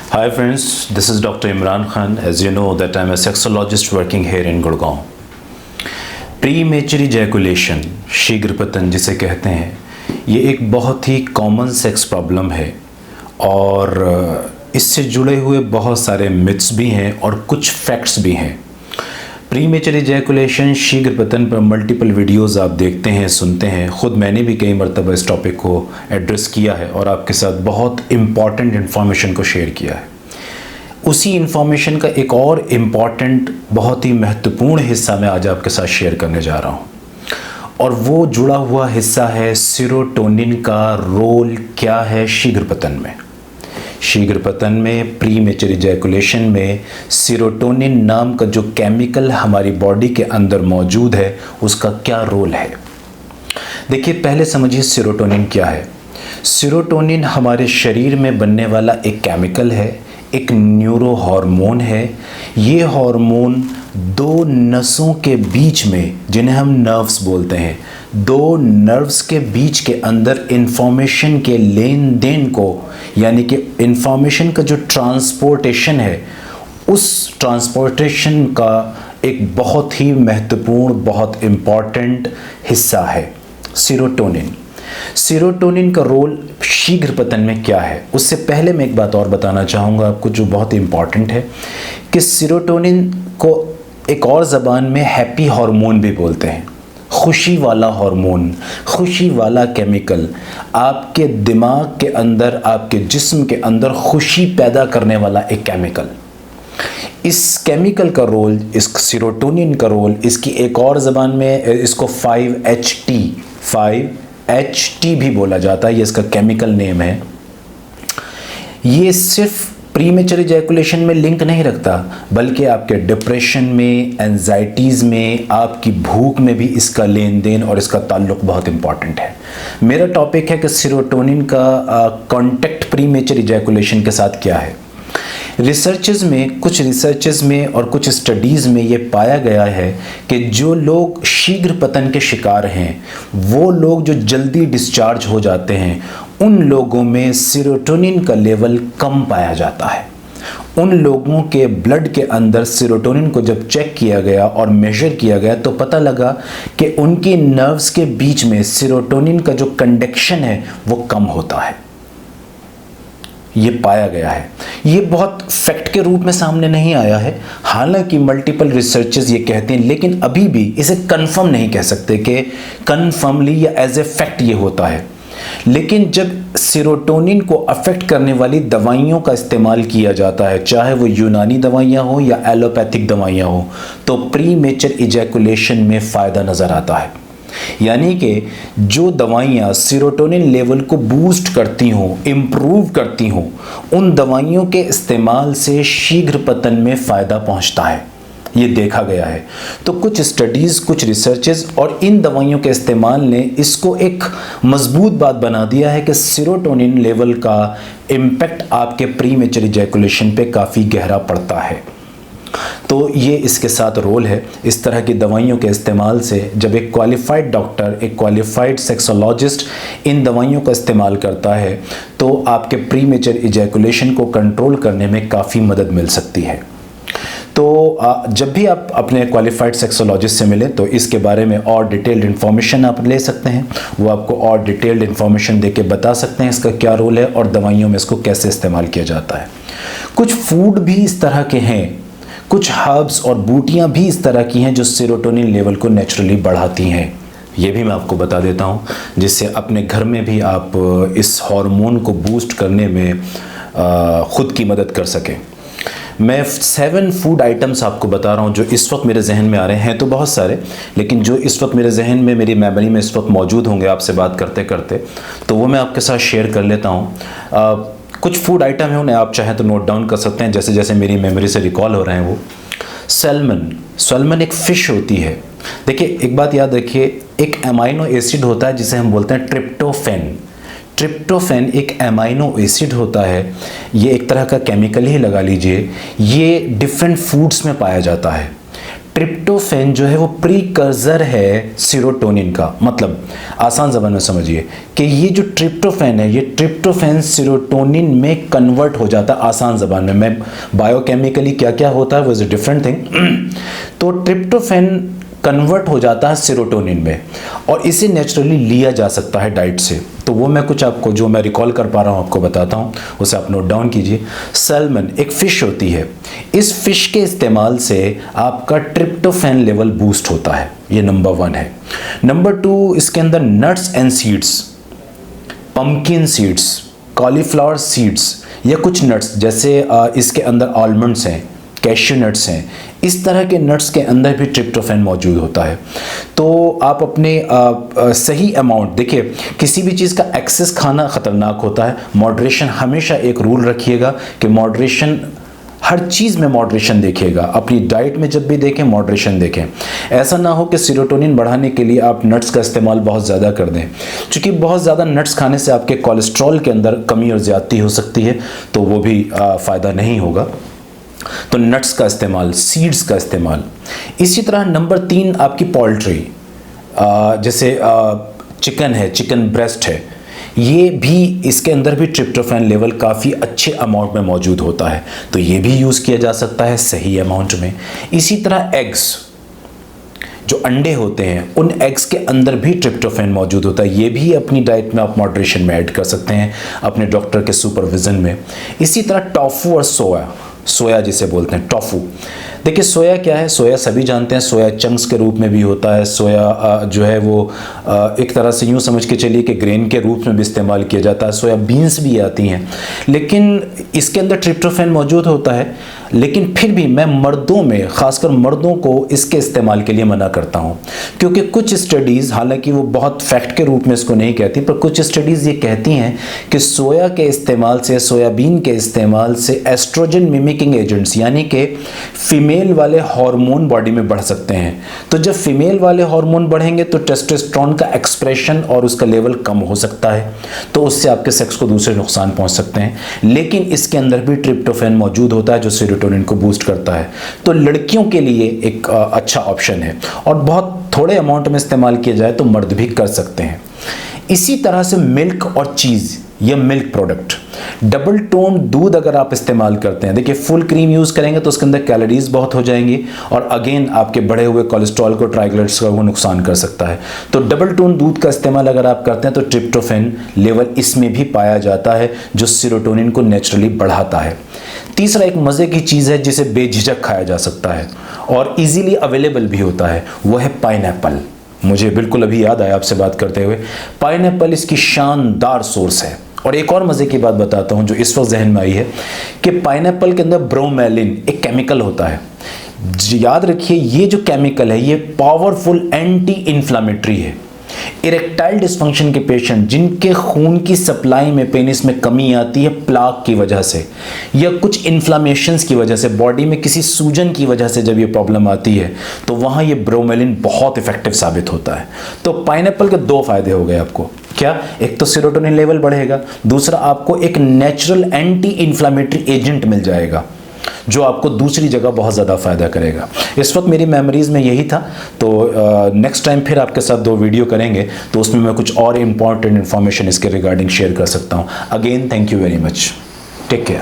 Hi friends, this is Dr. Imran Khan. As you know that I'm a sexologist working here in Gurgaon. Premature ejaculation, शीघ्र पतन जिसे कहते हैं, ये एक बहुत ही कॉमन सेक्स प्रॉब्लम है और इससे जुड़े हुए बहुत सारे मिथ्स भी हैं और कुछ फैक्ट्स भी हैं। प्रीमेचर इजैकुलेशन, शीघ्र पतन पर मल्टीपल वीडियोस आप देखते हैं, सुनते हैं। ख़ुद मैंने भी कई मरतबा इस टॉपिक को एड्रेस किया है और आपके साथ बहुत इम्पॉर्टेंट इन्फॉर्मेशन को शेयर किया है। उसी इन्फॉर्मेशन का एक और इम्पॉर्टेंट, बहुत ही महत्वपूर्ण हिस्सा मैं आज आपके साथ शेयर करने जा रहा हूँ और वो जुड़ा हुआ हिस्सा है सीरोटोनिन का रोल क्या है शीघ्र पतन में। शीघ्र पतन में, प्रीमेचर इजैकुलेशन में सीरोटोनिन नाम का जो केमिकल हमारी बॉडी के अंदर मौजूद है उसका क्या रोल है। देखिए, पहले समझिए सीरोटोनिन क्या है। सीरोटोनिन हमारे शरीर में बनने वाला एक केमिकल है, एक न्यूरो हार्मोन है। ये हार्मोन दो नसों के बीच में, जिन्हें हम नर्व्स बोलते हैं, दो नर्व्स के बीच के अंदर इंफॉर्मेशन के लेन देन को, यानी कि इंफॉर्मेशन का जो ट्रांसपोर्टेशन है, उस ट्रांसपोर्टेशन का एक बहुत ही महत्वपूर्ण, बहुत इम्पॉर्टेंट हिस्सा है सीरोटोनिन। सीरोटोनिन का रोल शीघ्र पतन में क्या है, उससे पहले मैं एक बात और बताना चाहूँगा आपको जो बहुत इम्पॉर्टेंट है कि सीरोटोनिन को एक और ज़बान में हैप्पी हार्मोन भी बोलते हैं। खुशी वाला हार्मोन, खुशी वाला केमिकल, आपके दिमाग के अंदर, आपके जिस्म के अंदर खुशी पैदा करने वाला एक केमिकल। इस केमिकल का रोल, इस सीरोटोनिन का रोल, इसकी एक और ज़बान में इसको 5-HT भी बोला जाता है, ये इसका केमिकल नेम है। ये सिर्फ प्रीमेचर इजैकुलेशन में लिंक नहीं रखता, बल्कि आपके डिप्रेशन में, एंजाइटीज़ में, आपकी भूख में भी इसका लेन देन और इसका ताल्लुक बहुत इंपॉर्टेंट है। मेरा टॉपिक है कि सीरोटोनिन का कॉन्टेक्ट प्रीमेचर इजैकुलेशन के साथ क्या है। कुछ रिसर्चेस में और कुछ स्टडीज़ में ये पाया गया है कि जो लोग शीघ्र पतन के शिकार हैं, वो लोग जो जल्दी डिस्चार्ज हो जाते हैं, उन लोगों में सीरोटोनिन का लेवल कम पाया जाता है। उन लोगों के ब्लड के अंदर सीरोटोनिन को जब चेक किया गया और मेजर किया गया तो पता लगा कि उनकी नर्व्स के बीच में सीरोटोनिन का जो कंडक्शन है वो कम होता है। ये पाया गया है। ये बहुत फैक्ट के रूप में सामने नहीं आया है, हालांकि मल्टीपल रिसर्चेस ये कहते हैं, लेकिन अभी भी इसे कंफर्म नहीं कह सकते कि कंफर्मली या एज ए फैक्ट ये होता है। लेकिन जब सीरोटोनिन को अफेक्ट करने वाली दवाइयों का इस्तेमाल किया जाता है, चाहे वो यूनानी दवाइयाँ हो या एलोपैथिक दवाइयाँ हो, तो प्रीमेचर इजैकुलेशन में फ़ायदा नज़र आता है। यानी कि जो दवाइयाँ सीरोटोनिन लेवल को बूस्ट करती हों, इम्प्रूव करती हों, उन दवाइयों के इस्तेमाल से शीघ्र पतन में फ़ायदा पहुँचता है, ये देखा गया है। तो कुछ स्टडीज़, कुछ रिसर्चेस और इन दवाइयों के इस्तेमाल ने इसको एक मजबूत बात बना दिया है कि सीरोटोनिन लेवल का इम्पैक्ट आपके प्रीमेचर इजैकुलेशन पे काफ़ी गहरा पड़ता है। तो ये इसके साथ रोल है। इस तरह की दवाइयों के इस्तेमाल से जब एक क्वालिफाइड डॉक्टर, एक क्वालिफाइड सेक्सोलॉजिस्ट इन दवाइयों का इस्तेमाल करता है तो आपके प्रीमेचर इजैकुलेशन को कंट्रोल करने में काफ़ी मदद मिल सकती है। तो जब भी आप अपने क्वालिफाइड सेक्सोलॉजिस्ट से मिलें तो इसके बारे में और डिटेल्ड इन्फॉर्मेशन आप ले सकते हैं। वो आपको और डिटेल्ड इन्फॉर्मेशन दे के बता सकते हैं इसका क्या रोल है और दवाइयों में इसको कैसे इस्तेमाल किया जाता है। कुछ फूड भी इस तरह के हैं, कुछ हर्ब्स और बूटियाँ भी इस तरह की हैं जो सीरोटोनिन लेवल को नेचुरली बढ़ाती हैं। ये भी मैं आपको बता देता हूँ, जिससे अपने घर में भी आप इस हार्मोन को बूस्ट करने में ख़ुद की मदद कर सकें। मैं 7 फूड आइटम्स आपको बता रहा हूँ जो इस वक्त मेरे जहन में आ रहे हैं। तो बहुत सारे, लेकिन जो इस वक्त मेरे जहन में, मेरी मेमोरी में इस वक्त मौजूद होंगे आपसे बात करते करते, तो वो मैं आपके साथ शेयर कर लेता हूँ। कुछ फूड आइटम है, उन्हें आप चाहें तो नोट डाउन कर सकते हैं जैसे जैसे मेरी मेमोरी से रिकॉल हो रहे हैं वो। सैल्मन एक फ़िश होती है। देखिए, एक बात याद रखिए, एक अमाइनो एसिड होता है जिसे हम बोलते हैं ट्रिप्टोफैन। ट्रिप्टोफैन एक अमाइनो एसिड होता है, ये एक तरह का केमिकल ही लगा लीजिए। ये डिफरेंट फूड्स में पाया जाता है। ट्रिप्टोफैन जो है वो प्रीकर्सर है सीरोटोनिन का। मतलब आसान ज़बान में समझिए कि ये जो ट्रिप्टोफैन है, ये ट्रिप्टोफैन सीरोटोनिन में कन्वर्ट हो जाता है। आसान ज़बान में, मैं बायोकेमिकली क्या क्या होता है वो इज़ अ डिफरेंट थिंग। तो ट्रिप्टोफैन कन्वर्ट हो जाता है सीरोटोनिन में और इसे नेचुरली लिया जा सकता है डाइट से। तो वो मैं कुछ आपको जो मैं रिकॉल कर पा रहा हूँ आपको बताता हूँ, उसे आप नोट डाउन कीजिए। सैल्मन एक फ़िश होती है, इस फ़िश के इस्तेमाल से आपका ट्रिप्टोफैन लेवल बूस्ट होता है, ये नंबर 1 है। नंबर 2, इसके अंदर nuts and seeds, pumpkin seeds, cauliflower seeds या कुछ नट्स जैसे इसके अंदर आलमंड्स हैं, कैश्यू नट्स हैं, इस तरह के नट्स के अंदर भी ट्रिप्टोफैन मौजूद होता है। तो आप अपने सही अमाउंट देखिए, किसी भी चीज़ का एक्सेस खाना ख़तरनाक होता है। मॉडरेशन, हमेशा एक रूल रखिएगा कि मॉडरेशन, हर चीज़ में मॉडरेशन देखिएगा। अपनी डाइट में जब भी देखें मॉडरेशन देखें। ऐसा ना हो कि सीरोटोनिन बढ़ाने के लिए आप नट्स का इस्तेमाल बहुत ज़्यादा कर दें, क्योंकि बहुत ज़्यादा नट्स खाने से आपके कोलेस्ट्रॉल के अंदर कमी और ज़्यादती हो सकती है, तो वो भी फ़ायदा नहीं होगा। तो नट्स का इस्तेमाल, सीड्स का इस्तेमाल। इसी तरह नंबर 3 आपकी पोल्ट्री, जैसे चिकन है, चिकन ब्रेस्ट है, ये भी, इसके अंदर भी ट्रिप्टोफैन लेवल काफ़ी अच्छे अमाउंट में मौजूद होता है, तो ये भी यूज़ किया जा सकता है सही अमाउंट में। इसी तरह एग्स, जो अंडे होते हैं, उन एग्स के अंदर भी ट्रिप्टोफैन मौजूद होता है, ये भी अपनी डाइट में आप मॉडरेशन में ऐड कर सकते हैं अपने डॉक्टर के सुपरविज़न में। इसी तरह टोफू और सोया जिसे बोलते हैं टोफू। देखिए सोया क्या है, सोया सभी जानते हैं, सोया चंक्स के रूप में भी होता है। सोया जो है वो एक तरह से यूँ समझ के चलिए कि ग्रेन के रूप में भी इस्तेमाल किया जाता है। सोया बीन्स भी आती हैं, लेकिन इसके अंदर ट्रिप्टोफैन मौजूद होता है। लेकिन फिर भी मैं मर्दों में, ख़ासकर मर्दों को इसके इस्तेमाल के लिए मना करता हूँ, क्योंकि कुछ स्टडीज़, हालांकि वो बहुत फैक्ट के रूप में इसको नहीं कहती, पर कुछ स्टडीज़ ये कहती हैं कि सोया के इस्तेमाल से, सोयाबीन के इस्तेमाल से एस्ट्रोजन मिमिकिंग एजेंट्स यानी कि फीमेल वाले हार्मोन बॉडी में बढ़ सकते हैं। तो जब फीमेल वाले हार्मोन बढ़ेंगे तो टेस्टोस्टेरोन का एक्सप्रेशन और उसका लेवल कम हो सकता है, तो उससे आपके सेक्स को दूसरे नुकसान पहुंच सकते हैं। लेकिन इसके अंदर भी ट्रिप्टोफैन मौजूद होता है जो सेरोटोनिन को बूस्ट करता है, तो लड़कियों के लिए एक अच्छा ऑप्शन है और बहुत थोड़े अमाउंट में इस्तेमाल किया जाए तो मर्द भी कर सकते हैं। इसी तरह से मिल्क और चीज़ या मिल्क प्रोडक्ट, डबल टोन दूध अगर आप इस्तेमाल करते हैं, देखिए फुल क्रीम यूज़ करेंगे तो उसके अंदर कैलोरीज बहुत हो जाएंगी और अगेन आपके बढ़े हुए कोलेस्ट्रॉल को, ट्राइग्लिसराइड्स को वो नुकसान कर सकता है। तो डबल टोन दूध का इस्तेमाल अगर आप करते हैं तो ट्रिप्टोफैन लेवल इसमें भी पाया जाता है जो सेरोटोनिन को नेचुरली बढ़ाता है। तीसरा एक मज़े की चीज़ है जिसे बेझिझक खाया जा सकता है और ईजीली अवेलेबल भी होता है, वो है पाइनएप्पल। मुझे बिल्कुल अभी याद आया आपसे बात करते हुए, पाइनएप्पल इसकी शानदार सोर्स है। और एक और मज़े की बात बताता हूँ जो इस वक्त जहन में आई है कि पाइनएप्पल के अंदर ब्रोमेलिन एक केमिकल होता है। याद रखिए ये जो केमिकल है ये पावरफुल एंटी इन्फ्लामेटरी है। इरेक्टाइल डिस्फंक्शन के पेशेंट जिनके खून की सप्लाई में, पेनिस में कमी आती है प्लाक की वजह से या कुछ इन्फ्लामेशंस की वजह से, बॉडी में किसी सूजन की वजह से जब ये प्रॉब्लम आती है तो वहाँ ये ब्रोमेलिन बहुत इफेक्टिव साबित होता है। तो पाइनएप्पल के 2 फायदे हो गए आपको, क्या? एक तो सेरोटोनिन लेवल बढ़ेगा, दूसरा आपको एक नेचुरल एंटी इन्फ्लामेटरी एजेंट मिल जाएगा जो आपको दूसरी जगह बहुत ज़्यादा फ़ायदा करेगा। इस वक्त मेरी मेमोरीज़ में यही था, तो नेक्स्ट टाइम फिर आपके साथ 2 वीडियो करेंगे तो उसमें मैं कुछ और इम्पॉर्टेंट इन्फॉर्मेशन इसके रिगार्डिंग शेयर कर सकता हूँ। Again thank you very much, take care.